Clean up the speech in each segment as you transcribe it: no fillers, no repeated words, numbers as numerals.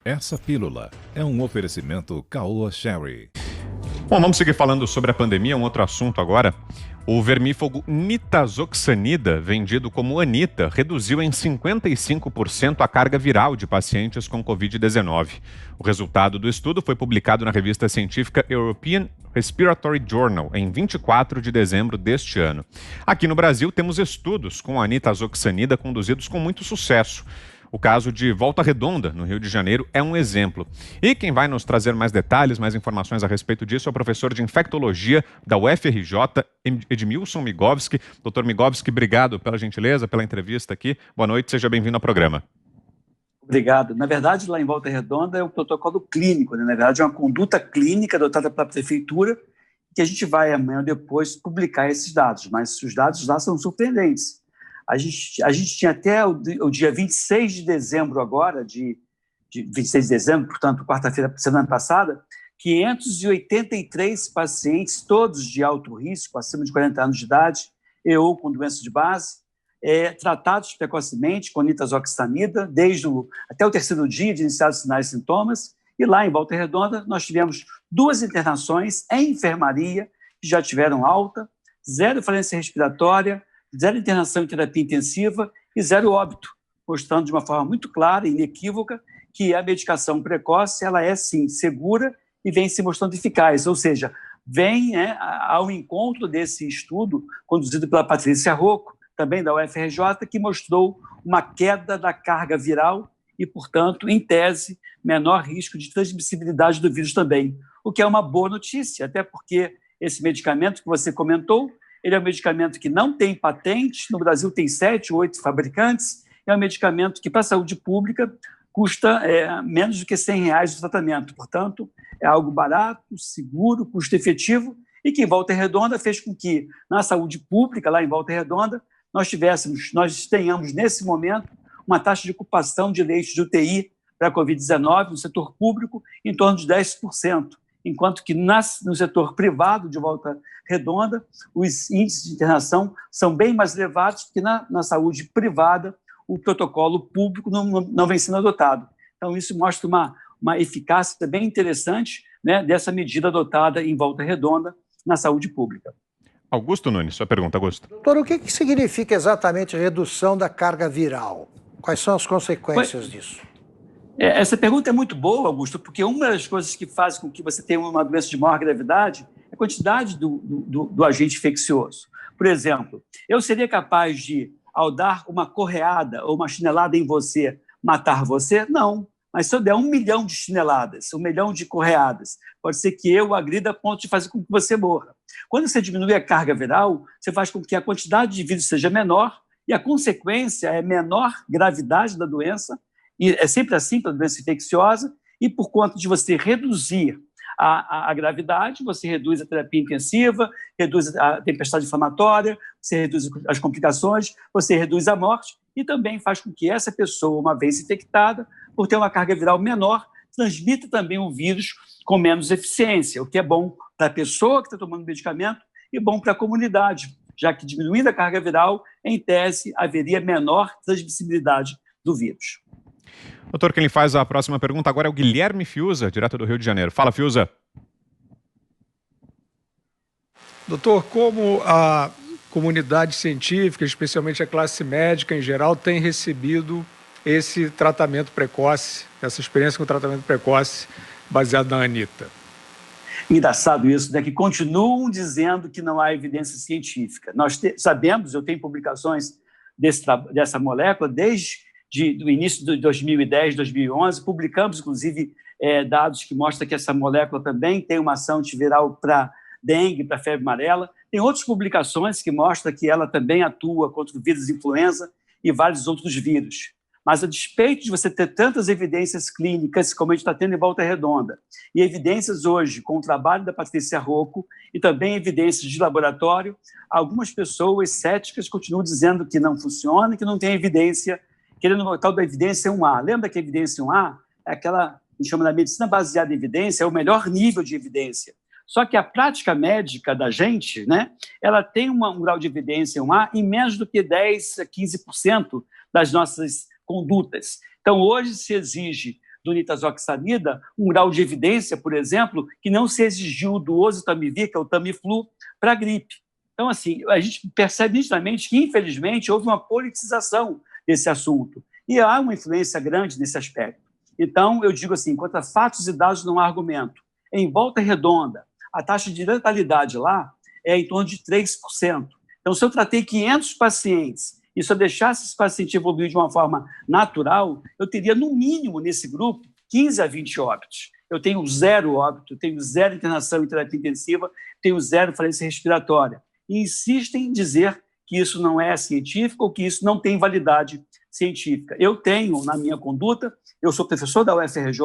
Essa pílula é um oferecimento Caoa Sherry. Bom, vamos seguir falando sobre a pandemia, um outro assunto agora. O vermífugo nitazoxanida, vendido como Anita, reduziu em 55% a carga viral de pacientes com Covid-19. O resultado do estudo foi publicado na revista científica European Respiratory Journal em 24 de dezembro deste ano. Aqui no Brasil, temos estudos com a nitazoxanida conduzidos com muito sucesso. O caso de Volta Redonda, no Rio de Janeiro, é um exemplo. E quem vai nos trazer mais detalhes, mais informações a respeito disso é o professor de infectologia da UFRJ, Edmilson Migovski. Doutor Migovski, obrigado pela gentileza, pela entrevista aqui. Boa noite, seja bem-vindo ao programa. Obrigado. Na verdade, lá em Volta Redonda é um protocolo clínico, né? Na verdade, é uma conduta clínica adotada pela prefeitura, que a gente vai amanhã ou depois publicar esses dados, mas os dados lá são surpreendentes. A gente tinha até o dia 26 de dezembro agora, de 26 de dezembro, portanto, quarta-feira, semana passada, 583 pacientes, todos de alto risco, acima de 40 anos de idade, ou com doença de base, tratados precocemente com nitazoxanida, até o terceiro dia de iniciados sinais e sintomas, e lá em Volta Redonda nós tivemos 2 internações em enfermaria, que já tiveram alta, 0 falência respiratória, 0 internação em terapia intensiva e 0 óbito, mostrando de uma forma muito clara e inequívoca que a medicação precoce ela é, sim, segura e vem se mostrando eficaz, ou seja, vem ao encontro desse estudo conduzido pela Patrícia Rocco, também da UFRJ, que mostrou uma queda da carga viral e, portanto, em tese, menor risco de transmissibilidade do vírus também, o que é uma boa notícia, até porque esse medicamento que você comentou, ele é um medicamento que não tem patente, no Brasil tem 7 ou 8 fabricantes, é um medicamento que, para a saúde pública, custa menos do que R$100 o tratamento. Portanto, é algo barato, seguro, custo-efetivo, e que em Volta Redonda fez com que, na saúde pública, lá em Volta Redonda, nós tenhamos, nesse momento, uma taxa de ocupação de leitos de UTI para a Covid-19 no setor público em torno de 10%. Enquanto que no setor privado de Volta Redonda, os índices de internação são bem mais elevados, porque na saúde privada o protocolo público não vem sendo adotado. Então, isso mostra uma eficácia bem interessante, né, dessa medida adotada em Volta Redonda na saúde pública. Augusto Nunes, sua pergunta, Augusto. Doutor, o que significa exatamente redução da carga viral? Quais são as consequências disso? Essa pergunta é muito boa, Augusto, porque uma das coisas que faz com que você tenha uma doença de maior gravidade é a quantidade do agente infeccioso. Por exemplo, eu seria capaz de, ao dar uma correada ou uma chinelada em você, matar você? Não. Mas se eu der 1 milhão de chineladas, 1 milhão de correadas, pode ser que eu agrida a ponto de fazer com que você morra. Quando você diminui a carga viral, você faz com que a quantidade de vírus seja menor e a consequência é menor gravidade da doença, e é sempre assim para a doença infecciosa, e por conta de você reduzir a gravidade, você reduz a terapia intensiva, reduz a tempestade inflamatória, você reduz as complicações, você reduz a morte e também faz com que essa pessoa, uma vez infectada, por ter uma carga viral menor, transmita também o vírus com menos eficiência, o que é bom para a pessoa que está tomando medicamento e bom para a comunidade, já que diminuindo a carga viral, em tese, haveria menor transmissibilidade do vírus. Doutor, quem lhe faz a próxima pergunta agora é o Guilherme Fiuza, direto do Rio de Janeiro. Fala, Fiuza. Doutor, como a comunidade científica, especialmente a classe médica em geral, tem recebido esse tratamento precoce, essa experiência com tratamento precoce baseado na Anita? Engraçado isso, né? Que continuam dizendo que não há evidência científica. Nós sabemos, eu tenho publicações dessa molécula desde do início de 2010, 2011, publicamos, inclusive, dados que mostram que essa molécula também tem uma ação antiviral para dengue, para febre amarela. Tem outras publicações que mostram que ela também atua contra o vírus influenza e vários outros vírus. Mas, a despeito de você ter tantas evidências clínicas, como a gente está tendo em Volta Redonda, e evidências hoje com o trabalho da Patrícia Rocco e também evidências de laboratório, algumas pessoas céticas continuam dizendo que não funciona, que não tem evidência, querendo o tal da evidência 1A. Lembra que a evidência 1A é aquela, a gente chama da medicina baseada em evidência, é o melhor nível de evidência. Só que a prática médica da gente, né, ela tem um grau de evidência 1A em menos do que 10% a 15% das nossas condutas. Então, hoje se exige do nitazoxanida um grau de evidência, por exemplo, que não se exigiu do oseltamivir, que é o Tamiflu, para a gripe. Então, assim, a gente percebe nitidamente que, infelizmente, houve uma politização desse assunto. E há uma influência grande nesse aspecto. Então, eu digo assim, contra fatos e dados não há argumento. Em Volta Redonda, a taxa de letalidade lá é em torno de 3%. Então, se eu tratei 500 pacientes e se eu deixasse esse paciente evoluir de uma forma natural, eu teria, no mínimo, nesse grupo, 15 a 20 óbitos. Eu tenho 0 óbito, tenho 0 internação em terapia intensiva, tenho 0 falência respiratória. E insistem em dizer que isso não é científico ou que isso não tem validade científica. Eu tenho, na minha conduta, eu sou professor da UFRJ,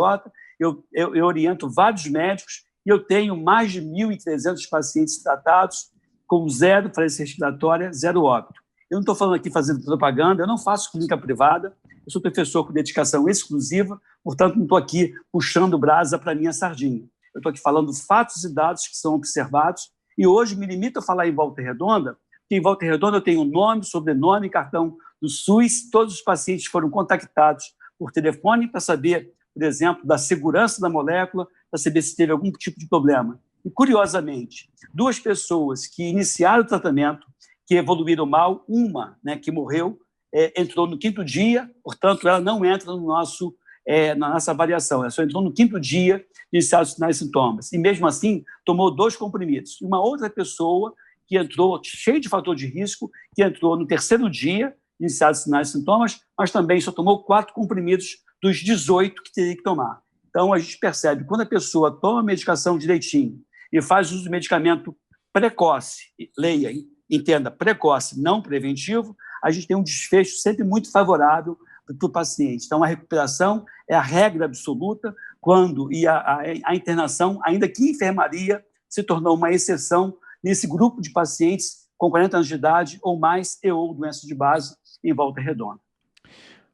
eu oriento vários médicos e eu tenho mais de 1.300 pacientes tratados com 0 falência respiratória, 0 óbito. Eu não estou falando aqui fazendo propaganda, eu não faço clínica privada, eu sou professor com dedicação exclusiva, portanto, não estou aqui puxando brasa para a minha sardinha. Eu estou aqui falando fatos e dados que são observados e hoje me limito a falar em Volta Redonda, porque em Volta Redonda eu tenho nome, sobrenome, cartão do SUS, todos os pacientes foram contactados por telefone para saber, por exemplo, da segurança da molécula, para saber se teve algum tipo de problema. E, curiosamente, 2 pessoas que iniciaram o tratamento, que evoluíram mal, uma, né, que morreu, entrou no 5º dia, portanto, ela não entra no na nossa avaliação, ela só entrou no 5º dia de iniciar os sinais e sintomas. E, mesmo assim, tomou 2 comprimidos. E uma outra pessoa que entrou, cheia de fator de risco, que entrou no 3º dia de iniciar os sinais e sintomas, mas também só tomou 4 comprimidos dos 18 que teria que tomar. Então, a gente percebe que quando a pessoa toma a medicação direitinho e faz uso de medicamento precoce, leia, entenda, precoce, não preventivo, a gente tem um desfecho sempre muito favorável para o paciente. Então, a recuperação é a regra absoluta, quando a internação, ainda que enfermaria, se tornou uma exceção nesse grupo de pacientes com 40 anos de idade ou mais ou doença de base em Volta Redonda.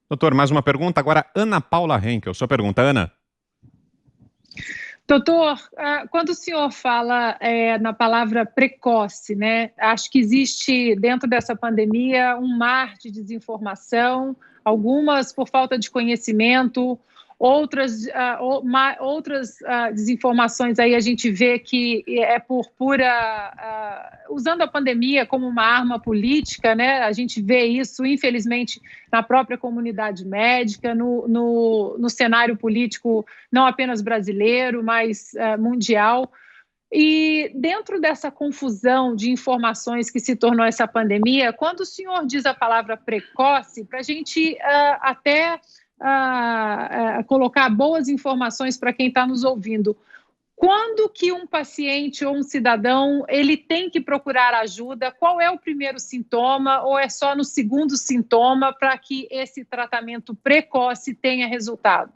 Doutor, mais uma pergunta. Agora, Ana Paula Henkel. Sua pergunta, Ana. Doutor, quando o senhor fala na palavra precoce, né, acho que existe dentro dessa pandemia um mar de desinformação, algumas por falta de conhecimento, outras desinformações aí a gente vê que é por usando a pandemia como uma arma política, né? A gente vê isso, infelizmente, na própria comunidade médica, no cenário político, não apenas brasileiro, mas mundial. E dentro dessa confusão de informações que se tornou essa pandemia, quando o senhor diz a palavra precoce, para a gente colocar boas informações para quem está nos ouvindo, quando que um paciente ou um cidadão ele tem que procurar ajuda? Qual é o primeiro sintoma ou é só no segundo sintoma para que esse tratamento precoce tenha resultado?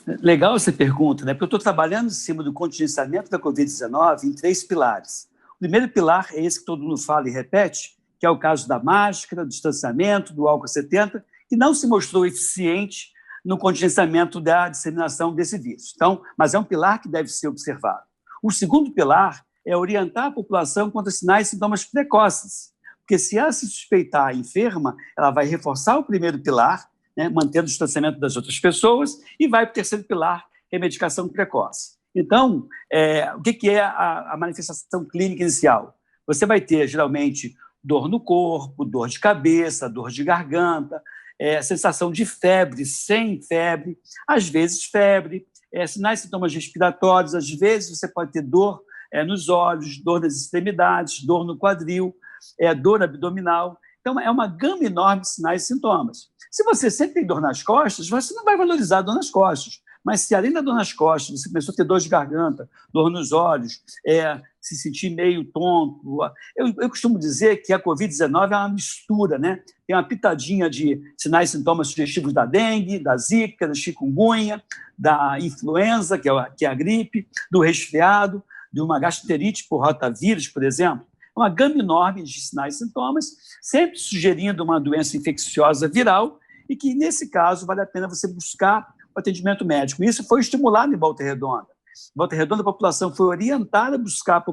Legal essa pergunta, né? Porque eu estou trabalhando em cima do contingenciamento da Covid-19 em 3 pilares. O primeiro pilar é esse que todo mundo fala e repete, que é o caso da máscara, do distanciamento, do álcool 70, que não se mostrou eficiente no contingenciamento da disseminação desse vírus. Então, mas é um pilar que deve ser observado. O segundo pilar é orientar a população contra sinais e sintomas precoces, porque se ela se suspeitar enferma, ela vai reforçar o primeiro pilar, né, mantendo o distanciamento das outras pessoas, e vai para o terceiro pilar, que é a medicação precoce. Então, o que é a manifestação clínica inicial? Você vai ter, geralmente, dor no corpo, dor de cabeça, dor de garganta, sensação de febre, sem febre, às vezes febre, sinais e sintomas respiratórios, às vezes você pode ter dor nos olhos, dor nas extremidades, dor no quadril, dor abdominal. Então, é uma gama enorme de sinais e sintomas. Se você sempre tem dor nas costas, você não vai valorizar a dor nas costas. Mas se além da dor nas costas, você começou a ter dor de garganta, dor nos olhos, se sentir meio tonto... Eu costumo dizer que a Covid-19 é uma mistura, né? Tem uma pitadinha de sinais e sintomas sugestivos da dengue, da zika, da chikungunya, da influenza, que é a gripe, do resfriado, de uma gastroenterite por rotavírus, por exemplo. Uma gama enorme de sinais e sintomas, sempre sugerindo uma doença infecciosa viral e que, nesse caso, vale a pena você buscar o atendimento médico. Isso foi estimulado em Volta Redonda. Em Volta Redonda, a população foi orientada a buscar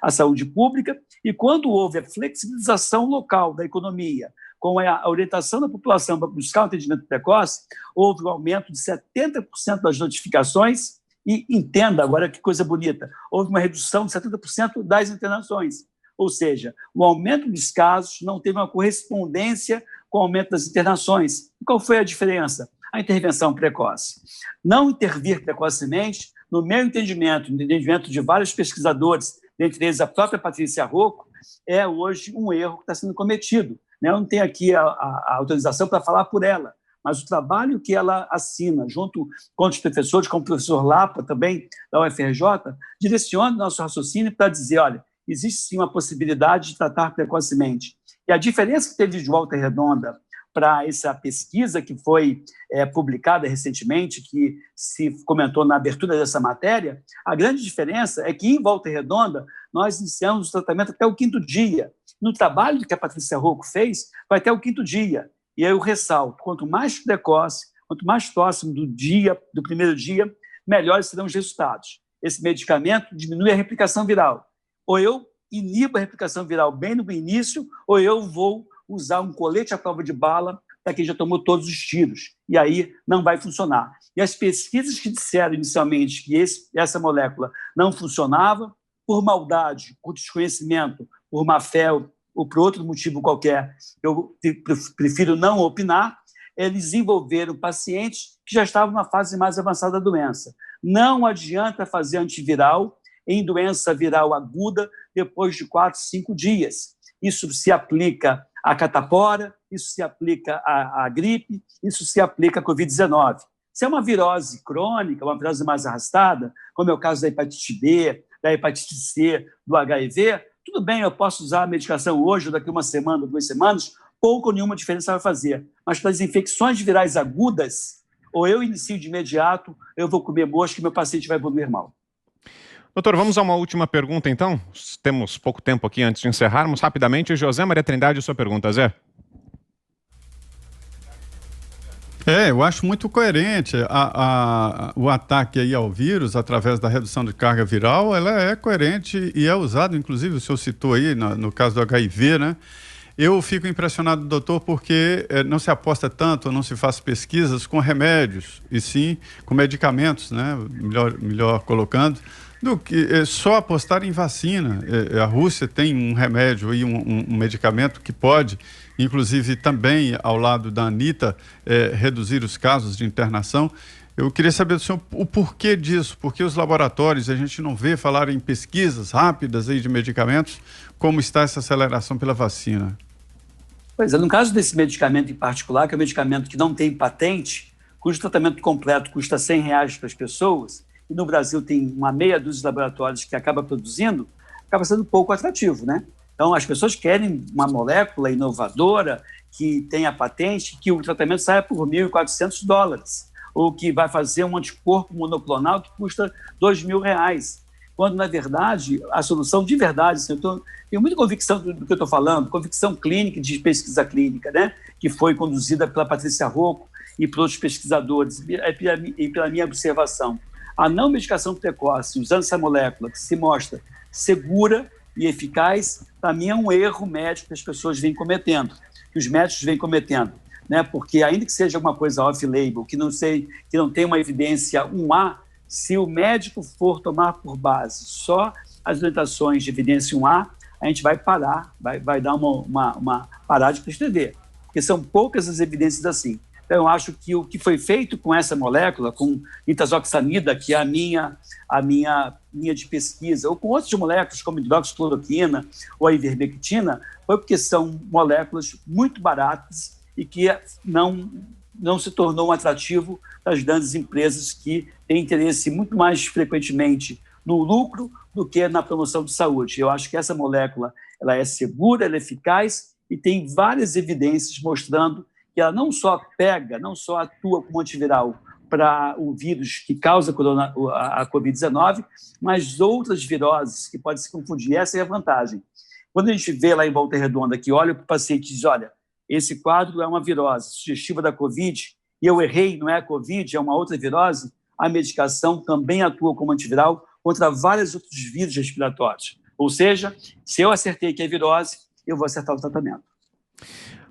a saúde pública e, quando houve a flexibilização local da economia, com a orientação da população para buscar o atendimento precoce, houve um aumento de 70% das notificações e, entenda agora que coisa bonita, houve uma redução de 70% das internações. Ou seja, o aumento dos casos não teve uma correspondência com o aumento das internações. E qual foi a diferença? A intervenção precoce. Não intervir precocemente, no meu entendimento, no entendimento de vários pesquisadores, dentre eles a própria Patrícia Rocco, é hoje um erro que está sendo cometido. Eu não tenho aqui a autorização para falar por ela, mas o trabalho que ela assina, junto com os professores, como o professor Lapa, também da UFRJ, direciona o nosso raciocínio para dizer, olha, existe sim uma possibilidade de tratar precocemente. E a diferença que teve de Volta Redonda para essa pesquisa que foi publicada recentemente, que se comentou na abertura dessa matéria, a grande diferença é que em Volta Redonda nós iniciamos o tratamento até o 5º dia. No trabalho que a Patrícia Rocco fez, vai até o 5º dia. E aí eu ressalto, quanto mais precoce, quanto mais próximo do primeiro dia, melhores serão os resultados. Esse medicamento diminui a replicação viral. Ou eu inibo a replicação viral bem no início, ou eu vou usar um colete à prova de bala para quem já tomou todos os tiros. E aí não vai funcionar. E as pesquisas que disseram inicialmente que essa molécula não funcionava, por maldade, por desconhecimento, por má-fé ou por outro motivo qualquer, eu prefiro não opinar, eles envolveram pacientes que já estavam na fase mais avançada da doença. Não adianta fazer antiviral em doença viral aguda depois de 4, 5 dias. Isso se aplica à catapora, isso se aplica à gripe, isso se aplica à Covid-19. Se é uma virose crônica, uma virose mais arrastada, como é o caso da hepatite B, da hepatite C, do HIV, tudo bem, eu posso usar a medicação hoje, ou daqui uma semana, 2 semanas, pouco ou nenhuma diferença vai fazer. Mas para as infecções virais agudas, ou eu inicio de imediato, eu vou comer mosca e meu paciente vai evoluir mal. Doutor, vamos a uma última pergunta, então? Temos pouco tempo aqui antes de encerrarmos. Rapidamente, José Maria Trindade, sua pergunta, Zé. Eu acho muito coerente o ataque aí ao vírus através da redução de carga viral, ela é coerente e é usado, inclusive o senhor citou aí no caso do HIV, né? Eu fico impressionado, doutor, porque não se aposta tanto, não se faz pesquisas com remédios, e sim com medicamentos, né? Melhor colocando, do que só apostar em vacina. A Rússia tem um remédio e um medicamento que pode, inclusive também ao lado da Anitta, reduzir os casos de internação. Eu queria saber do senhor o porquê disso, porque os laboratórios, a gente não vê falar em pesquisas rápidas aí de medicamentos, como está essa aceleração pela vacina? Pois é, no caso desse medicamento em particular, que é um medicamento que não tem patente, cujo tratamento completo custa R$100 para as pessoas, e no Brasil tem uma meia dúzia de laboratórios que acaba produzindo, acaba sendo pouco atrativo, né? Então, as pessoas querem uma molécula inovadora que tenha patente, que o tratamento saia por $1.400, ou que vai fazer um anticorpo monoclonal que custa R$2.000, quando, na verdade, a solução de verdade, assim, tenho muita convicção do que eu estou falando, convicção clínica, de pesquisa clínica, né, que foi conduzida pela Patrícia Rocco e por outros pesquisadores, e pela minha observação. A não medicação precoce, usando essa molécula que se mostra segura e eficaz, para mim é um erro médico que as pessoas vêm cometendo, que os médicos vêm cometendo, né? Porque ainda que seja alguma coisa off-label, que não tem uma evidência 1A, se o médico for tomar por base só as orientações de evidência 1A, a gente vai parar, vai dar uma parada de prescrever, porque são poucas as evidências assim. Então, eu acho que o que foi feito com essa molécula, com nitazoxanida, que é a minha linha de pesquisa, ou com outras moléculas, como hidroxicloroquina ou a ivermectina, foi porque são moléculas muito baratas e que não se tornou um atrativo das grandes empresas que têm interesse muito mais frequentemente no lucro do que na promoção de saúde. Eu acho que essa molécula ela é segura, ela é eficaz e tem várias evidências mostrando que ela não só atua como antiviral para o vírus que causa a Covid-19, mas outras viroses que podem se confundir. Essa é a vantagem. Quando a gente vê lá em Volta Redonda que olha para o paciente e diz, olha, esse quadro é uma virose sugestiva da Covid, e eu errei, não é a Covid, é uma outra virose, a medicação também atua como antiviral contra vários outros vírus respiratórios. Ou seja, se eu acertei que é virose, eu vou acertar o tratamento.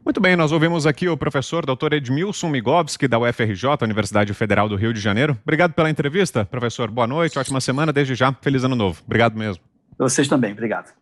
Muito bem, nós ouvimos aqui o professor Dr. Edmilson Migovski, da UFRJ, Universidade Federal do Rio de Janeiro. Obrigado pela entrevista, professor. Boa noite, ótima semana, desde já. Feliz ano novo. Obrigado mesmo. Vocês também, obrigado.